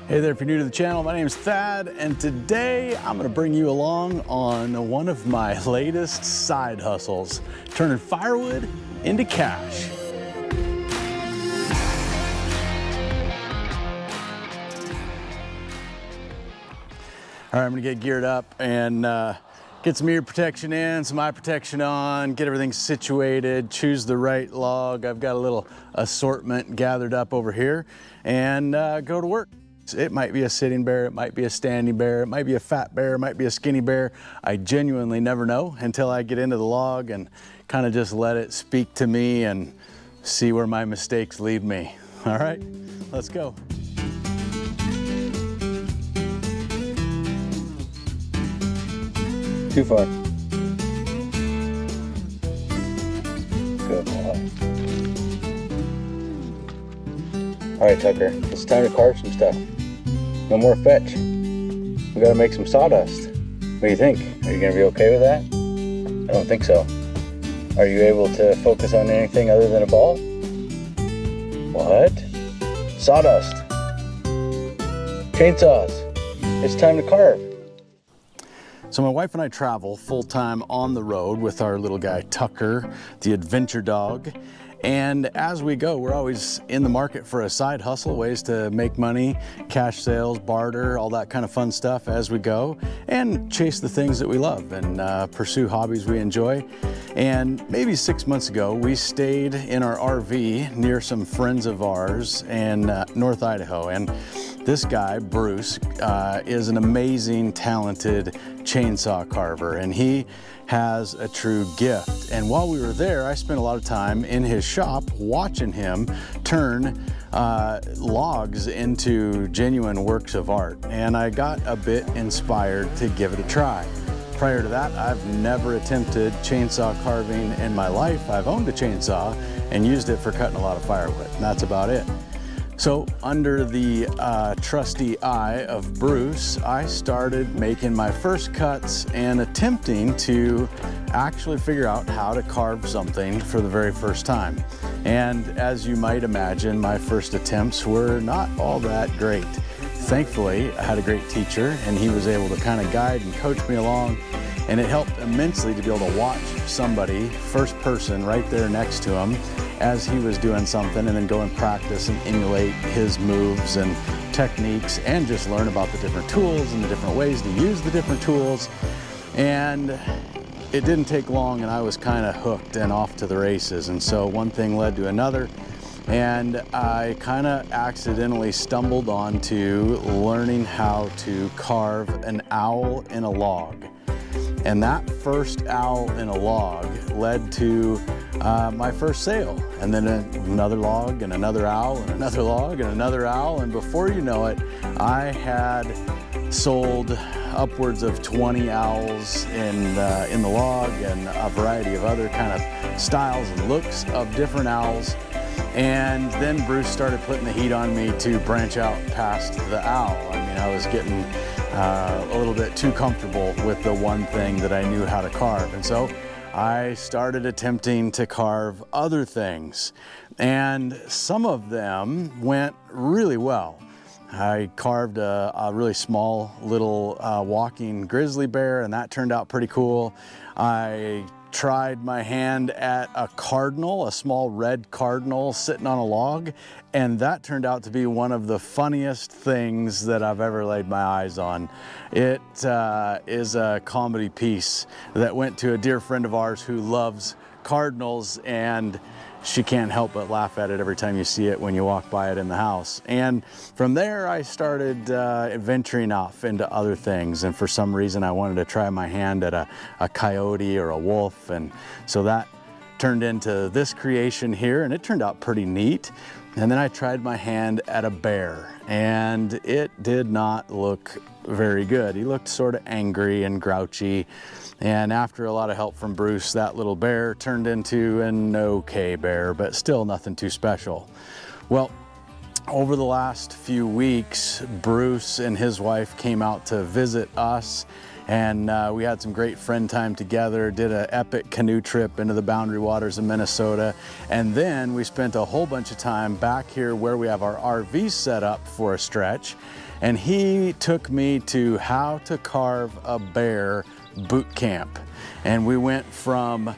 Hey there, if you're new to the channel, my name is Thad, and today I'm going to bring you along on one of my latest side hustles, turning firewood into cash. All right, I'm going to get geared up and get some ear protection in, some eye protection on, get everything situated, choose the right log. I've got a little assortment gathered up over here, and go to work. It might be a sitting bear, it might be a standing bear, it might be a fat bear, it might be a skinny bear. I genuinely never know until I get into the log and kind of just let it speak to me and see where my mistakes lead me. All right, let's go. Too far. Good boy. All right, Tucker, it's time to carve some stuff. No more fetch. We gotta make some sawdust. What do you think? Are you gonna be okay with that? I don't think so. Are you able to focus on anything other than a ball? What? Sawdust. Chainsaws. It's time to carve. So my wife and I travel full-time on the road with our little guy Tucker, the adventure dog. And as we go, we're always in the market for a side hustle, ways to make money, cash sales, barter, all that kind of fun stuff as we go, and chase the things that we love and pursue hobbies we enjoy. And maybe 6 months ago, we stayed in our RV near some friends of ours in North Idaho. And this guy, Bruce, is an amazing, talented chainsaw carver, and he has a true gift. And while we were there, I spent a lot of time in his shop watching him turn logs into genuine works of art. And I got a bit inspired to give it a try. Prior to that, I've never attempted chainsaw carving in my life. I've owned a chainsaw and used it for cutting a lot of firewood, and that's about it. So under the trusty eye of Bruce, I started making my first cuts and attempting to actually figure out how to carve something for the very first time. And as you might imagine, my first attempts were not all that great. Thankfully, I had a great teacher, and he was able to kind of guide and coach me along, and it helped immensely to be able to watch somebody, first person, right there next to him as he was doing something, and then go and practice and emulate his moves and techniques, and just learn about the different tools and the different ways to use the different tools. And it didn't take long, and I was kind of hooked and off to the races. And so one thing led to another, and I kind of accidentally stumbled onto learning how to carve an owl in a log. And that first owl in a log led to my first sale, and then another log and another owl and another log and another owl, and before you know it, I had sold upwards of 20 owls in the log, and a variety of other kind of styles and looks of different owls. And then Bruce started putting the heat on me to branch out past the owl. I mean, I was getting a little bit too comfortable with the one thing that I knew how to carve. And so I started attempting to carve other things, and some of them went really well. I carved a really small little walking grizzly bear, and that turned out pretty cool. I tried my hand at a cardinal, a small red cardinal sitting on a log, and that turned out to be one of the funniest things that I've ever laid my eyes on. It is a comedy piece that went to a dear friend of ours who loves cardinals, and she can't help but laugh at it every time you see it when you walk by it in the house. And from there, I started venturing off into other things. And for some reason, I wanted to try my hand at a coyote or a wolf. And so that turned into this creation here, and it turned out pretty neat. And then I tried my hand at a bear, and it did not look very good. He looked sort of angry and grouchy. And after a lot of help from Bruce, that little bear turned into an okay bear, but still nothing too special. Well, over the last few weeks, Bruce and his wife came out to visit us, and we had some great friend time together, did an epic canoe trip into the Boundary Waters of Minnesota, and then we spent a whole bunch of time back here where we have our RV set up for a stretch. and he took me to how to carve a bear boot camp. And we went from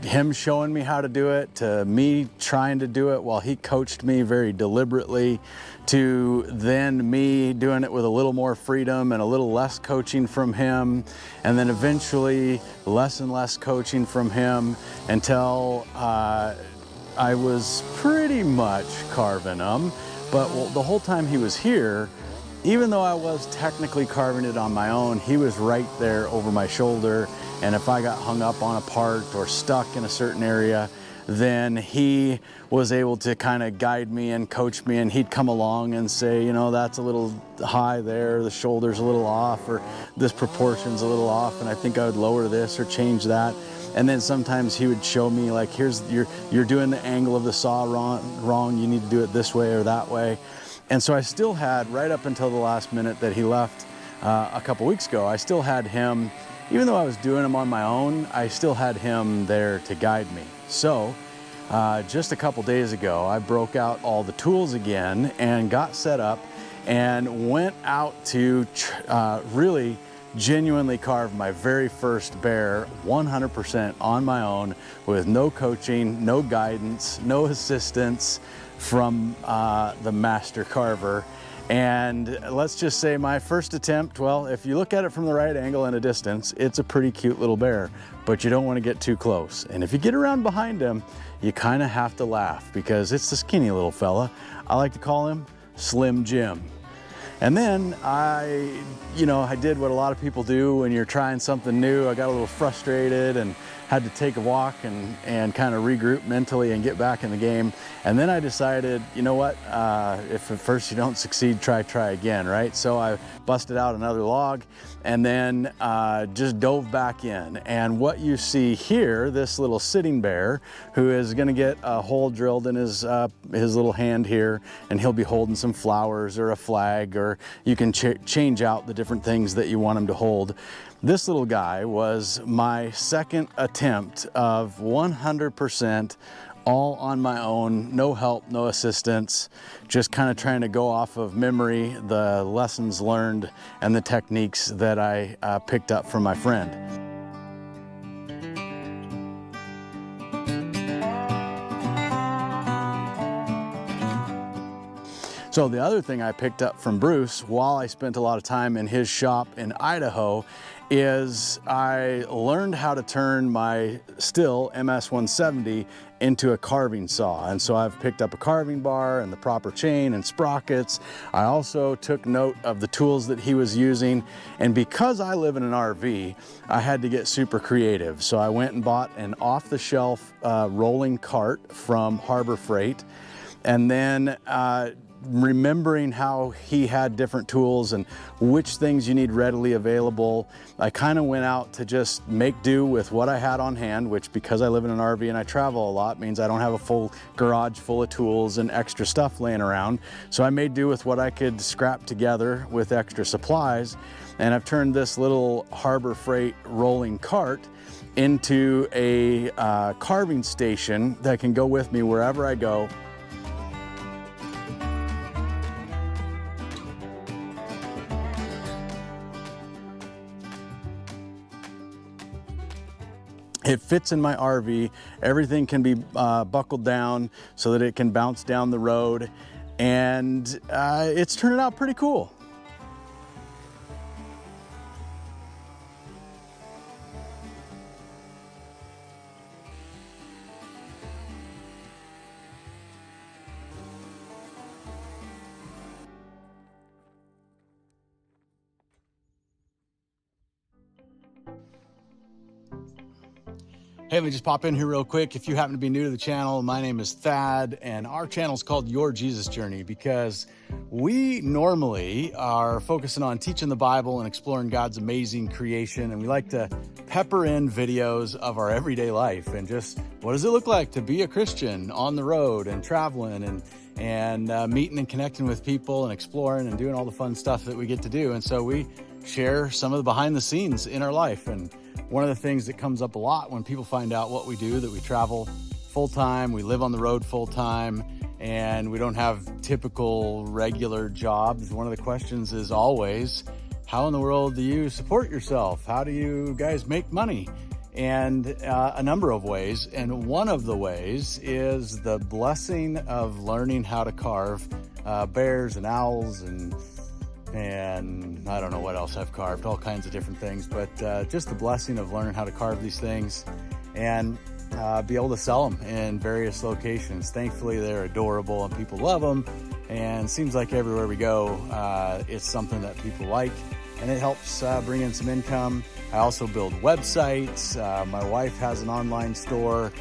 him showing me how to do it to me trying to do it while he coached me very deliberately, to then me doing it with a little more freedom and a little less coaching from him, and then eventually less and less coaching from him until I was pretty much carving them. But the whole time he was here, even though I was technically carving it on my own, he was right there over my shoulder. And if I got hung up on a part or stuck in a certain area, then he was able to kind of guide me and coach me, and he'd come along and say, you know, that's a little high there, the shoulder's a little off, or this proportion's a little off, and I think I would lower this or change that. And then sometimes he would show me, like, here's, you're doing the angle of the saw wrong, you need to do it this way or that way. And so I still had, right up until the last minute that he left a couple weeks ago, I still had him, even though I was doing them on my own, I still had him there to guide me. So just a couple days ago, I broke out all the tools again and got set up and went out to really genuinely carve my very first bear 100% on my own, with no coaching, no guidance, no assistance from the master carver. And let's just say my first attempt, well, if you look at it from the right angle and a distance, it's a pretty cute little bear, but you don't want to get too close. And if you get around behind him, you kind of have to laugh, because it's the skinny little fella. I like to call him Slim Jim. And then I did what a lot of people do when you're trying something new. I got a little frustrated and had to take a walk and kind of regroup mentally and get back in the game. And then I decided, you know what, if at first you don't succeed, try again, right? So I busted out another log and then just dove back in. And what you see here, this little sitting bear, who is gonna get a hole drilled in his little hand here, and he'll be holding some flowers or a flag, or you can change out the different things that you want him to hold. This little guy was my second attempt of 100% all on my own, no help, no assistance, just kind of trying to go off of memory, the lessons learned and the techniques that I picked up from my friend. So the other thing I picked up from Bruce while I spent a lot of time in his shop in Idaho is I learned how to turn my Stihl MS-170 into a carving saw. And so I've picked up a carving bar and the proper chain and sprockets. I also took note of the tools that he was using. And because I live in an RV, I had to get super creative. So I went and bought an off-the-shelf rolling cart from Harbor Freight. And then remembering how he had different tools and which things you need readily available, I kind of went out to just make do with what I had on hand, which, because I live in an RV and I travel a lot, means I don't have a full garage full of tools and extra stuff laying around. So I made do with what I could scrap together with extra supplies. And I've turned this little Harbor Freight rolling cart into a carving station that can go with me wherever I go. It fits in my RV. Everything can be buckled down so that it can bounce down the road. And it's turning out pretty cool. Hey, let me just pop in here real quick. If you happen to be new to the channel, my name is Thad, and our channel is called Your Jesus Journey because we normally are focusing on teaching the Bible and exploring God's amazing creation, and we like to pepper in videos of our everyday life and just what does it look like to be a Christian on the road and traveling and meeting and connecting with people and exploring and doing all the fun stuff that we get to do. And so we share some of the behind the scenes in our life. And one of the things that comes up a lot when people find out what we do, that we travel full-time, we live on the road full-time, and we don't have typical regular jobs, one of the questions is always, how in the world do you support yourself? How do you guys make money? And a number of ways. And one of the ways is the blessing of learning how to carve bears and owls and I don't know what else I've carved, all kinds of different things, but just the blessing of learning how to carve these things and be able to sell them in various locations. Thankfully, they're adorable and people love them. And it seems like everywhere we go, it's something that people like, and it helps bring in some income. I also build websites. My wife has an online store.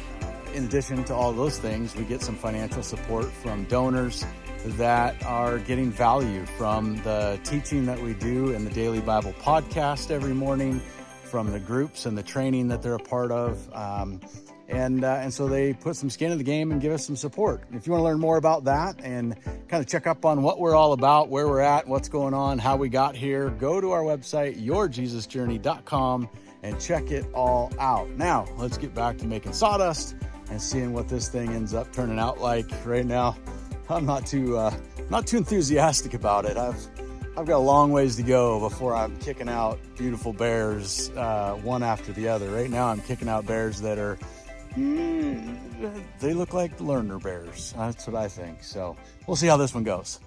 In addition to all those things, we get some financial support from donors that are getting value from the teaching that we do in the Daily Bible podcast every morning, from the groups and the training that they're a part of. And so they put some skin in the game and give us some support. If you want to learn more about that and kind of check up on what we're all about, where we're at, what's going on, how we got here, go to our website, yourjesusjourney.com, and check it all out. Now, let's get back to making sawdust and seeing what this thing ends up turning out like. Right now, I'm not too enthusiastic about it. I've got a long ways to go before I'm kicking out beautiful bears one after the other. Right now, I'm kicking out bears that are they look like learner bears. That's what I think. So we'll see how this one goes.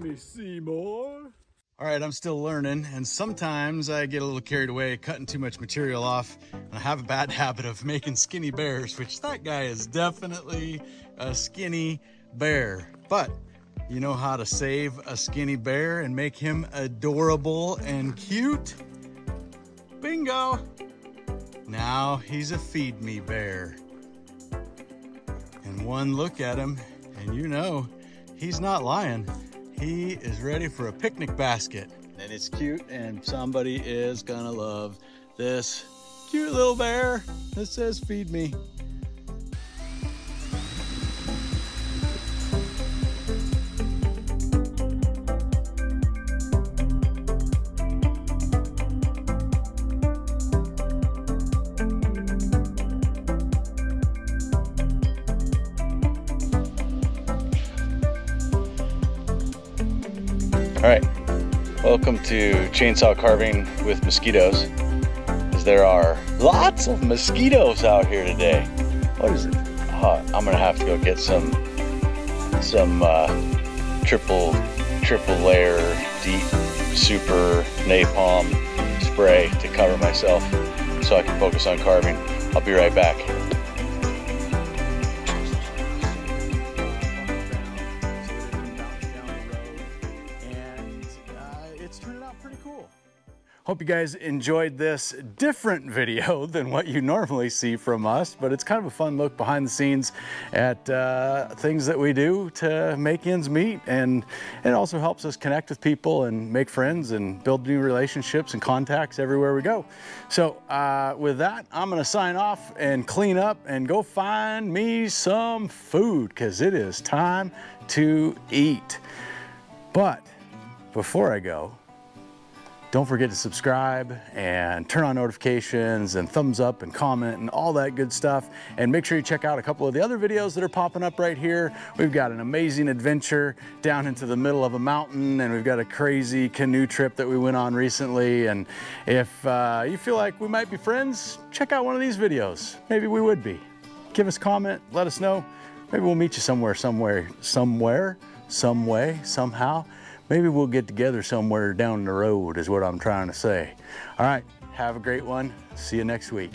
Me Seymour. All right, I'm still learning, and sometimes I get a little carried away cutting too much material off, and I have a bad habit of making skinny bears, which that guy is definitely a skinny bear. But you know how to save a skinny bear and make him adorable and cute? Bingo! Now he's a feed me bear. And one look at him, and you know he's not lying. He is ready for a picnic basket. And it's cute, and somebody is gonna love this cute little bear that says feed me. All right, welcome to Chainsaw Carving with Mosquitoes, as there are lots of mosquitoes out here today. What is it? I'm gonna have to go get some triple triple layer, deep, super napalm spray to cover myself so I can focus on carving. I'll be right back. It's turning out pretty cool. Hope you guys enjoyed this different video than what you normally see from us, but it's kind of a fun look behind the scenes at things that we do to make ends meet, and it also helps us connect with people and make friends and build new relationships and contacts everywhere we go. So with that, I'm gonna sign off and clean up and go find me some food, because it is time to eat. But before I go, don't forget to subscribe and turn on notifications and thumbs up and comment and all that good stuff. And make sure you check out a couple of the other videos that are popping up right here. We've got an amazing adventure down into the middle of a mountain, and we've got a crazy canoe trip that we went on recently. And if you feel like we might be friends, check out one of these videos. Maybe we would be. Give us a comment, let us know. Maybe we'll meet you some way, somehow. Maybe we'll get together somewhere down the road is what I'm trying to say. All right, have a great one. See you next week.